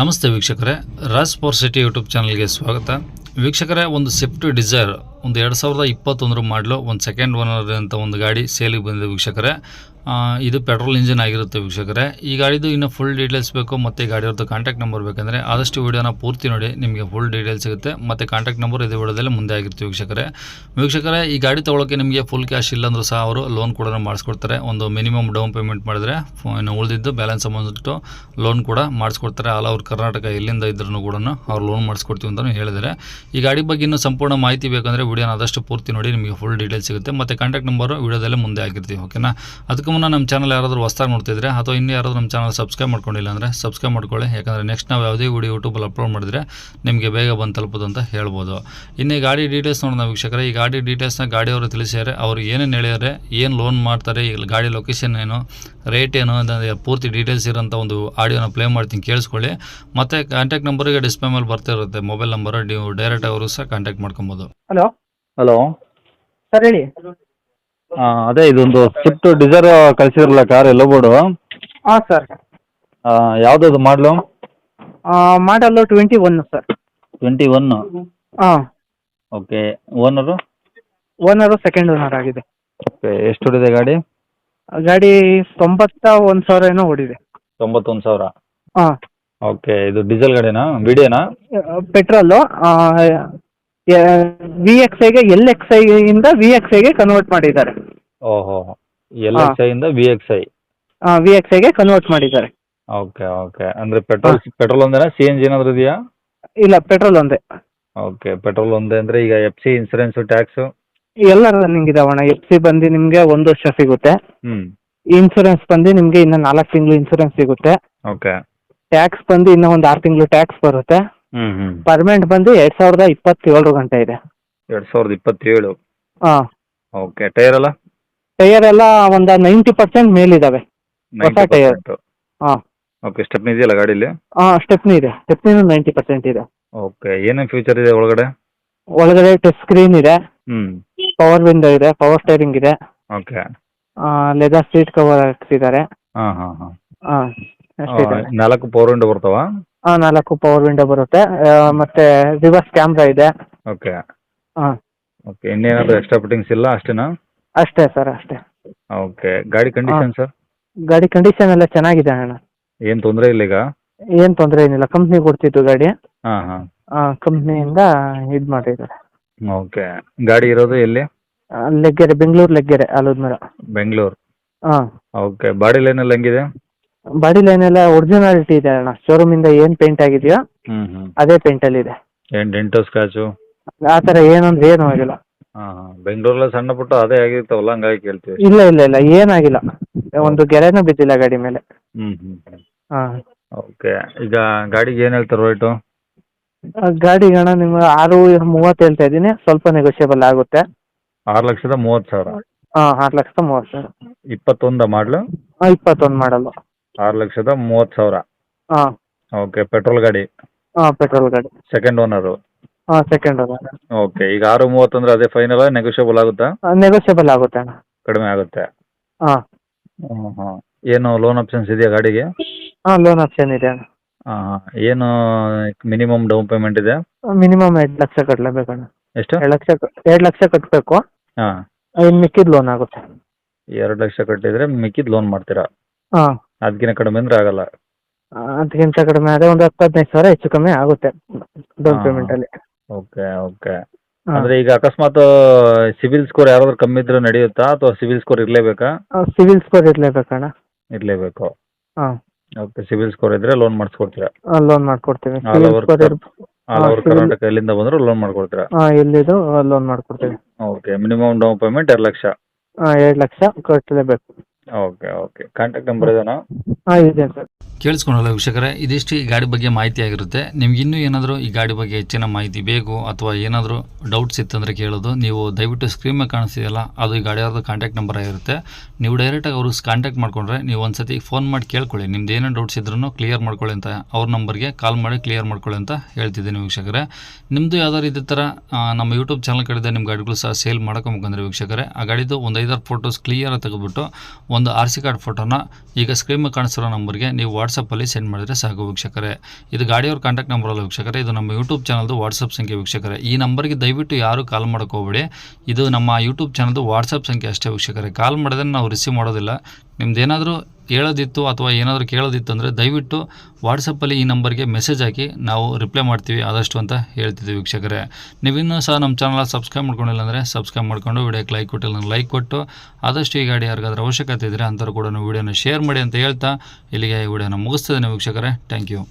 ನಮಸ್ತೆ ವೀಕ್ಷಕರೇ, Raj power city YouTube ಚಾನಲ್ಗೆ ಸ್ವಾಗತ. ವೀಕ್ಷಕರೇ, ಒಂದು ಸ್ವಿಫ್ಟ್ ಡಿಸೈರ್ ಒಂದು 2021 ಮಾಡಲು ಒಂದು ಸೆಕೆಂಡ್ ಓನರ್ ಅಂತ ಒಂದು ಗಾಡಿ ಸೇಲಿಗೆ ಬಂದಿದೆ ವೀಕ್ಷಕರೇ. ಇದು ಪೆಟ್ರೋಲ್ ಇಂಜಿನ್ ಆಗಿರುತ್ತೆ ವೀಕ್ಷಕರೇ. ಈ ಗಾಡಿದು ಇನ್ನೂ ಫುಲ್ ಡೀಟೇಲ್ಸ್ ಬೇಕು ಮತ್ತು ಗಾಡಿಯವ್ರದ್ದು ಕಾಂಟ್ಯಾಕ್ಟ್ ನಂಬರ್ ಬೇಕಂದರೆ ಆದಷ್ಟು ವೀಡಿಯೋನ ಪೂರ್ತಿ ನೋಡಿ, ನಿಮಗೆ ಫುಲ್ ಡೀಟೇಲ್ಸ್ ಸಿಗುತ್ತೆ ಮತ್ತು ಕಾಂಟ್ಯಾಕ್ಟ್ ನಂಬರ್ ಇದು ವಿಡಿಯೋದಲ್ಲೇ ಮುಂದೆ ಆಗಿರ್ತೀವಿ ವೀಕ್ಷಕರೇ. ಈ ಗಾಡಿ ತೊಗೊಳಕ್ಕೆ ನಿಮಗೆ ಫುಲ್ ಕ್ಯಾಶ್ ಇಲ್ಲಾಂದ್ರೂ ಸಹ ಅವರು ಲೋನ್ ಕೂಡ ಮಾಡಿಸ್ಕೊಡ್ತಾರೆ. ಒಂದು ಮಿನಿಮಮ್ ಡೌನ್ ಪೇಮೆಂಟ್ ಮಾಡಿದ್ರೆ ಇನ್ನು ಉಳಿದಿದ್ದು ಬ್ಯಾಲೆನ್ಸ್ ಅಮೌಂಟು ಲೋನ್ ಕೂಡ ಮಾಡಿಸ್ಕೊಡ್ತಾರೆ. ಆಲ್ ಓವರ್ ಕರ್ನಾಟಕ ಎಲ್ಲಿಂದ ಇದ್ರೂ ಕೂಡ ಅವ್ರು ಲೋನ್ ಮಾಡಿಸ್ಕೊಡ್ತೀವಿ ಅಂತಲೂ ಹೇಳಿದ್ದಾರೆ. ಈ ಗಾಡಿ ಬಗ್ಗೆ ಇನ್ನೂ ಸಂಪೂರ್ಣ ಮಾಹಿತಿ ಬೇಕಂದರೆ ವಿಡಿಯೋನ ಆದಷ್ಟು ಪೂರ್ತಿ ನೋಡಿ, ನಿಮಗೆ ಫುಲ್ ಡೀಟೇಲ್ಸ್ ಸಿಗುತ್ತೆ ಮತ್ತು ಕಾಂಟ್ಯಾಕ್ಟ್ ನಂಬರು ವಿಡಿಯೋದಲ್ಲೇ ಮುಂದೆ ಆಗಿರ್ತೀವಿ. ಓಕೆನಾ? ಅದಕ್ಕೂ ಮುನ್ನ ನಮ್ಮ ಚಾನಲ್ ಯಾರಾದರೂ ಹೊಸದಾಗಿ ನೋಡ್ತಿದ್ರೆ ಅಥವಾ ಇನ್ನೂ ಯಾರಾದರೂ ನಮ್ಮ ಚಾನಲ್ ಸಬ್ಸ್ಕ್ರೈಬ್ ಮಾಡ್ಕೊಂಡಿಲ್ಲ ಅಂದರೆ ಸಬ್ಸ್ಕ್ರೈಬ್ ಮಾಡ್ಕೊಳ್ಳಿ. ಯಾಕಂದರೆ ನೆಕ್ಸ್ಟ್ ನಾವು ಯಾವುದೇ ವಿಡಿಯೋ ಯೂಟ್ಯೂಬಲ್ಲಿ ಅಪ್ಲೋಡ್ ಮಾಡಿದರೆ ನಿಮಗೆ ಬೇಗ ಬಂದು ತಲುಪೋದು ಅಂತ ಹೇಳ್ಬೋದು. ಇನ್ನು ಈ ಗಾಡಿ ಡೀಟೇಲ್ಸ್ ನೋಡೋಣ ವೀಕ್ಷಕರೇ. ಈ ಗಾಡಿ ಡೀಟೇಲ್ಸ್ನ ಗಾಡಿಯವರು ತಿಳಿಸಿದ್ದಾರೆ. ಅವರು ಏನೇನು ಹೇಳಿದ್ದಾರೆ, ಏನು ಲೋನ್ ಮಾಡ್ತಾರೆ, ಈ ಗಾಡಿ ಲೊಕೇಶನ್ ಏನು, ರೇಟ್ ಏನು ಅಂದರೆ ಪೂರ್ತಿ ಡೀಟೇಲ್ಸ್ ಇರೋಂಥ ಒಂದು ಆಡಿಯೋನ ಪ್ಲೇ ಮಾಡ್ತೀನಿ, ಕೇಳಿಸ್ಕೊಳ್ಳಿ. ಮತ್ತು ಕಾಂಟ್ಯಾಕ್ಟ್ ನಂಬರಿಗೆ ಡಿಸ್ಪ್ಲೇ ಮೇಲೆ ಬರ್ತಾ ಇರುತ್ತೆ ಮೊಬೈಲ್ ನಂಬರ್, ನೀವು ಡೈರೆಕ್ಟ್ ಅವರು ಸಹ ಕಾಂಟ್ಯಾಕ್ಟ್ ಮಾಡ್ಕೊಬೋದು. ಹಲೋ ಸರ್ ಹೇಳಿ. ಅದೇ ಇದೊಂದು ಸ್ವಿಫ್ಟ್ ಡಿಸೈರ್ ಕಳಿಸಿದ್ರಲ್ಲ ಕಾರ್ ಎಲ್ಲೋ ಬೋರ್ಡು, ಹಾಂ ಸರ್. ಯಾವುದದು ಮಾಡಲು? ಮಾಡಲು 21 ಸರ್. 21. ಹಾಂ. Okay. Owner? Owner second owner ಆಗಿದೆ. ಓಕೆ. ಎಷ್ಟು ಹೊಡಿದೆ ಗಾಡಿ? ಗಾಡಿ 91,000 ಏನೋ ಓಡಿದೆ. 91,000. ಹಾಂ. ಓಕೆ. ಇದು ಡೀಸೆಲ್ ಗಾಡಿನಾ, ವಿಡಿಯೋನಾ? ಪೆಟ್ರೋಲು. VXIಗೆ LXIಯಿಂದ VXIಗೆ ಕನ್ವರ್ಟ್ ಮಾಡಿದ್ದಾರೆ. ಓಹೋ. LXI ಇಂದ VXI. VXIಗೆ ಕನ್ವರ್ಟ್ ಮಾಡಿದ್ದಾರೆ. Okay okay. ಅಂದರೆ ಪೆಟ್ರೋಲ್ ಒಂದೇನಾ, CNG ಏನಾದರೂ ಇದೆಯಾ? ಇಲ್ಲ, ಪೆಟ್ರೋಲ್ ಒಂದೇ. ಓಕೆ. ಪೆಟ್ರೋಲ್ ಒಂದೇ ಅಂದರೆ ಈಗ FC, ಇನ್ಸೂರೆನ್ಸು, ಟ್ಯಾಕ್ಸು ಎಲ್ಲ ರನ್ನಿಂಗ್ ಇದಾವಣ್ಣ. FC ಬಂದು ನಿಮಗೆ 1 ವರ್ಷ ಸಿಗುತ್ತೆ. ಇನ್ಸೂರೆನ್ಸ್ ಬಂದು ನಿಮಗೆ ಇನ್ನು 4 ತಿಂಗಳು ಇನ್ಸೂರೆನ್ಸ್ ಸಿಗುತ್ತೆ. ಓಕೆ. ಟ್ಯಾಕ್ಸ್ ಬಂದು ಇನ್ನೂ ಒಂದು 6 ತಿಂಗಳು ಟ್ಯಾಕ್ಸ್ ಬರುತ್ತೆ. ಪರ್ಮನೆಂಟ್ ಬಂದು 2027 ಗಂಟೆ ಇದೆ. 2027. ಹಾಂ. ಓಕೆ. ಟೈರ್ ಎಲ್ಲ? ಟೈರ್ ಎಲ್ಲ ಒಂದು 90% ಮೇಲಿದ್ದಾವೆ, ಹೊಸ ಟೈರ್. ಹಾಂ. ಓಕೆ. ಸ್ಟೆಪ್ನಿ ಇದೆಯಲ್ಲ ಗಾಡೀಲಿ? ಹಾಂ, ಸ್ಟೆಪ್ನಿ ಇದೆ. ಸ್ಟೆಪ್ನಿನೂ 90% ಇದೆ. ಓಕೆ. ಏನೇನು ಫ್ಯೂಚರ್ ಇದೆ ಒಳಗಡೆ? ಒಳಗಡೆ ಟಚ್ ಸ್ಕ್ರೀನ್ ಇದೆ, ಪವರ್ ವಿಂಡೋ ಇದೆ, ಪವರ್ ಸ್ಟೇರಿಂಗ್ ಇದೆ. ಓಕೆ. ಲೆದರ್ ಸೀಟ್ ಕವರ್ ಹಾಕ್ಸಿದ್ದಾರೆ. ಹಾಂ ಹಾಂ ಹಾಂ. ಹಾಂ, ಅಷ್ಟಿದೆ. 4 ಪವರ್ ವಿಂಡೋ ಬರ್ತಾವ? ಹಾಂ, 4 ಪವರ್ ವಿಂಡೋ ಬರುತ್ತೆ. ಮತ್ತೆ ರಿವರ್ಸ್ ಕ್ಯಾಮ್ರಾ ಇದೆ. ಓಕೆ. ಹಾಂ. ಓಕೆ. ಇನ್ನೇನಾದರೂ ಎಕ್ಸ್ಟ್ರಾ ಫಿಟ್ಟಿಂಗ್ಸ್ ಇಲ್ಲ, ಅಷ್ಟೇನಾ? ಅಷ್ಟೇ ಸರ್, ಅಷ್ಟೇ. ಓಕೆ. ಗಾಡಿ ಕಂಡೀಷನ್ ಸರ್? ಗಾಡಿ ಕಂಡೀಷನ್ ಎಲ್ಲ ಚೆನ್ನಾಗಿದೆ ಅಣ್ಣ. ಏನು ತೊಂದರೆ ಇಲ್ಲ ಈಗ? ಏನು ತೊಂದರೆ ಏನಿಲ್ಲ. ಕಂಪ್ನಿ ಕೊಡ್ತಿತ್ತು ಗಾಡಿ. ಹಾಂ ಹಾಂ. ಕಂಪ್ನಿಯಿಂದ ಇದು ಮಾಡಿದ್ದಾರೆ. ಓಕೆ. ಗಾಡಿ ಇರೋದು ಎಲ್ಲಿ? ಲೆಗ್ಗೆರೆ, ಬೆಂಗಳೂರು ಲೆಗ್ಗೆರೆ, ಆಲೂದ್ಮರ. ಬೆಂಗಳೂರು. ಹಾಂ. ಓಕೆ. ಬಾಡಿ ಲೈನೆಲ್ಲ ಹೆಂಗಿದೆ? ಬಾಡಿ ಲೈನ್ ಎಲ್ಲ ಒರಿಜಿನಾಲಿಟಿ ಇದೆ ಅಣ್ಣ. ಶೋರೂಮಿಂದ ಏನು ಪೇಂಟ್ ಆಗಿದೆಯೋ ಅದೇ ಪೇಂಟಲ್ಲಿ ಇದೆ. ಏನು ಡೆಂಟು, ಸ್ಕ್ರಾಚು ಆ ಥರ ಏನಂದ್ರೆ ಏನೂ ಆಗಿಲ್ಲ. ಹಾಂ ಹಾಂ. ಬೆಂಗಳೂರಲ್ಲ ಸಣ್ಣ ಪುಟ್ಟ ಅದೇ ಆಗಿರ್ತಾವಲ್ಲ, ಹಂಗಾಗಿ ಕೇಳ್ತೀವಿ. ಇಲ್ಲ ಇಲ್ಲ ಇಲ್ಲ, ಏನಾಗಿಲ್ಲ. ಒಂದು ಗೆರೆನೂ ಬಿದ್ದಿಲ್ಲ ಗಾಡಿ ಮೇಲೆ. ಹಾಂ. ಓಕೆ. ಈಗ ಗಾಡಿಗೆ ಏನು ಹೇಳ್ತಾರೆ ರೇಟು? ಗಾಡಿಗೆ ಅಣ್ಣ ನಿಮ್ಗೆ 6,30,000 ಹೇಳ್ತಾ ಇದ್ದೀನಿ. ಸ್ವಲ್ಪ ನೆಗೋಷಿಯಬಲ್ ಆಗುತ್ತೆ. 6,30,000. ಹಾಂ, 6,30,000. 21 ಮಾಡಲು? ಹಾಂ, 21 ಮಾಡಲು. 6,30,000. ಹಾಂ. ಓಕೆ. ಪೆಟ್ರೋಲ್ ಗಾಡಿ? ಹಾಂ, ಪೆಟ್ರೋಲ್ ಗಾಡಿ. Second owner? ಹಾಂ, ಸೆಕೆಂಡ್ ಓನರ್. ಓಕೆ. ಈಗ 6,30 ಅಂದರೆ ಅದೇ ಫೈನಲ್, ನೆಗೋಷಿಯಬಲ್ ಆಗುತ್ತಾ? ನೆಗೋಷಿಯಬಲ್ ಆಗುತ್ತೆ ಅಣ್ಣ. ಕಡಿಮೆ ಆಗುತ್ತೆ? ಹಾಂ. ಹಾಂ. ಏನು ಲೋನ್ ಆಪ್ಷನ್ಸ್ ಇದೆಯಾ ಗಾಡಿಗೆ? ಹಾಂ, ಲೋನ್ ಆಪ್ಷನ್ ಇದೆ ಅಣ್ಣ. ಹಾಂ ಹಾಂ. ಏನು ಮಿನಿಮಮ್ ಡೌನ್ ಪೇಮೆಂಟ್ ಇದೆ? ಮಿನಿಮಮ್ 2 ಲಕ್ಷ ಕಟ್ಟಲೇಬೇಕಣ್ಣ. ಎಷ್ಟು? 2 ಲಕ್ಷ ಕಟ್ಟಬೇಕು. ಹಾಂ. ಇನ್ನು ಮಿಕ್ಕಿದ ಲೋನ್ ಆಗುತ್ತೆ. 2 ಲಕ್ಷ ಕಟ್ಟಿದರೆ ಮಿಕ್ಕಿದ ಲೋನ್ ಮಾಡ್ತೀರಾ? ಹಾಂ. ಅದಕ್ಕಿಂತ ಕಡಿಮೆ ಅಂದರೆ ಆಗಲ್ಲ? ಅದಕ್ಕಿಂತ ಕಡಿಮೆ ಆದರೆ ಒಂದು 10-15,000 ಹೆಚ್ಚು ಕಮ್ಮಿ ಆಗುತ್ತೆ ಡೌನ್ ಪೇಮೆಂಟಲ್ಲಿ. Okay okay. ಅಂದರೆ ಈಗ ಅಕಸ್ಮಾತ್ ಸಿವಿಲ್ ಸ್ಕೋರ್ ಯಾರಾದ್ರೂ ಕಮ್ಮಿ ಇದ್ರೆ ನಡೆಯುತ್ತಾ, ಅಥವಾ ಸಿವಿಲ್ ಸ್ಕೋರ್ ಇರಲೇಬೇಕಾ? ಸಿವಿಲ್ ಸ್ಕೋರ್ ಇರಲೇಬೇಕಣ್ಣ. ಇರಲೇಬೇಕು. ಹಾಂ. ಓಕೆ. ಸಿವಿಲ್ ಸ್ಕೋರ್ ಇದ್ದರೆ ಲೋನ್ ಮಾಡಿಸ್ಕೊಡ್ತೀರಾ? ಲೋನ್ ಮಾಡ್ಕೊಡ್ತೀವಿ. ಆಲ್ ಓವರ್ ಕರ್ನಾಟಕ ಎಲ್ಲಿಂದ ಬಂದರೂ ಲೋನ್ ಮಾಡ್ಕೊಡ್ತೀರಾ? ಹಾಂ, ಎಲ್ಲಿದು ಲೋನ್ ಮಾಡ್ಕೊಡ್ತೀವಿ. Okay. Minimum down payment 2 lakh? ಹಾಂ, 2 ಲಕ್ಷ ಕಟ್ಟಲೇಬೇಕು. Okay okay. ಕಾಂಟ್ಯಾಕ್ಟ್ ನಂಬರ್ ಇದೇನಾ? ಹಾಂ, ಇದೆ ಸರ್. ಕೇಳಿಸ್ಕೊಂಡಲ್ಲ ವೀಕ್ಷಕರೇ, ಇದಿಷ್ಟು ಈ ಗಾಡಿ ಬಗ್ಗೆ ಮಾಹಿತಿ ಆಗಿರುತ್ತೆ. ನಿಮ್ಗೆ ಇನ್ನೂ ಏನಾದರೂ ಈ ಗಾಡಿ ಬಗ್ಗೆ ಹೆಚ್ಚಿನ ಮಾಹಿತಿ ಬೇಕು ಅಥವಾ ಏನಾದರೂ ಡೌಟ್ಸ್ ಇತ್ತಂದರೆ ಕೇಳೋದು, ನೀವು ದಯವಿಟ್ಟು ಸ್ಕ್ರೀನ್ ಮೇಲೆ ಕಾಣಿಸ್ತಿದೆಯಲ್ಲ, ಅದು ಈ ಗಾಡಿಯವ್ರದ್ದು ಕಾಂಟ್ಯಾಕ್ಟ್ ನಂಬರ್ ಆಗಿರುತ್ತೆ. ನೀವು ಡೈರೆಕ್ಟಾಗಿ ಅವ್ರಿಗೆ ಕಾಂಟ್ಯಾಕ್ಟ್ ಮಾಡ್ಕೊಂಡ್ರೆ ನೀವು ಒಂದು ಸತಿ ಫೋನ್ ಮಾಡಿ ಕೇಳ್ಕೊಳ್ಳಿ, ನಿಮ್ದು ಏನೇನು ಡೌಟ್ಸ್ ಇದ್ರೂ ಕ್ಲಿಯರ್ ಮಾಡ್ಕೊಳ್ಳಿ ಅಂತ ಅವ್ರ ನಂಬರ್ಗೆ ಕಾಲ್ ಮಾಡಿ ಕ್ಲಿಯರ್ ಮಾಡ್ಕೊಳ್ಳಿ ಅಂತ ಹೇಳ್ತಿದ್ದೀನಿ ವೀಕ್ಷಕರೇ. ನಿಮ್ಮದು ಯಾವ್ದಾದ್ರು ಇದೇ ಥರ ನಮ್ಮ ಯೂಟ್ಯೂಬ್ ಚಾನಲ್ ಕಡೆಯಿಂದ ನಿಮ್ಮ ಗಾಡಿಗಳು ಸಹ ಸೇಲ್ ಮಾಡ್ಕೊಬೇಕಂದ್ರೆ ವೀಕ್ಷಕರೇ, ಆ ಗಾಡಿದು ಒಂದು 5-6 ಫೋಟೋಸ್ ಕ್ಲಿಯರಾಗಿ ತೆಗೆದುಬಿಟ್ಟು ಒಂದು RC ಕಾರ್ಡ್ ಫೋಟೋನ ಈಗ ಸ್ಕ್ರೀನ್ ಮೇಲೆ ಕಾಣಿಸಿರೋ ನಂಬರ್ಗೆ ನೀವು ವಾಟ್ಸಪ್ಪಲ್ಲಿ ಸೆಂಡ್ ಮಾಡಿದರೆ ಸಾಕು ವೀಕ್ಷಕರೇ. ಇದು ಗಾಡಿಯವ್ರ ಕಾಂಟ್ಯಾಕ್ಟ್ ನಂಬರ್ ಅಲ್ಲ ವೀಕ್ಷಕರೇ, ಇದು ನಮ್ಮ ಯೂಟ್ಯೂಬ್ ಚಾನಲ್ದು ವಾಟ್ಸಪ್ ಸಂಖ್ಯೆ ವೀಕ್ಷಕರೇ. ಈ ನಂಬರ್ಗೆ ದಯವಿಟ್ಟು ಯಾರು ಕಾಲ್ ಹೋಗಬೇಡಿ. ಇದು ನಮ್ಮ ಯೂಟ್ಯೂಬ್ ಚಾನಲ್ದು ವಾಟ್ಸಪ್ ಸಂಖ್ಯೆ ಅಷ್ಟೇ ವೀಕ್ಷಕರೇ. ಕಾಲ್ ಮಾಡಿದ್ರೆ ನಾವು ರಿಸೀವ್ ಮಾಡೋದಿಲ್ಲ. ನಿಮ್ದೇನಾದರೂ ಹೇಳೋದಿತ್ತು ಅಥವಾ ಏನಾದರೂ ಕೇಳೋದಿತ್ತು ಅಂದರೆ ದಯವಿಟ್ಟು ವಾಟ್ಸಪ್ಪಲ್ಲಿ ಈ ನಂಬರ್ಗೆ ಮೆಸೇಜ್ ಹಾಕಿ, ನಾವು ರಿಪ್ಲೈ ಮಾಡ್ತೀವಿ ಆದಷ್ಟು ಅಂತ ಹೇಳ್ತಿದ್ದೀವಿ ವೀಕ್ಷಕರೇ. ನೀವಿನ್ನೂ ಸಹ ನಮ್ಮ ಚಾನಲ್ ಸಬ್ಸ್ಕ್ರೈಬ್ ಮಾಡ್ಕೊಂಡಿಲ್ಲ ಅಂದರೆ ಸಬ್ಸ್ಕ್ರೈಬ್ ಮಾಡ್ಕೊಂಡು ವಿಡಿಯೋಕ್ಕೆ ಲೈಕ್ ಕೊಟ್ಟಿಲ್ಲ ಲೈಕ್ ಕೊಟ್ಟು ಆದಷ್ಟು ಈ ಗಾಡಿ ಯಾರಿಗಾದ್ರೂ ಅವಶ್ಯಕತೆ ಇದ್ದರೆ ಅಂಥವ್ರು ಕೂಡ ವೀಡಿಯೋನ ಶೇರ್ ಮಾಡಿ ಅಂತ ಹೇಳ್ತಾ ಇಲ್ಲಿಗೆ ಈ ವಿಡಿಯೋನ ಮುಗಿಸ್ತಿದ್ದೇನೆ ವೀಕ್ಷಕರೇ. Thank you.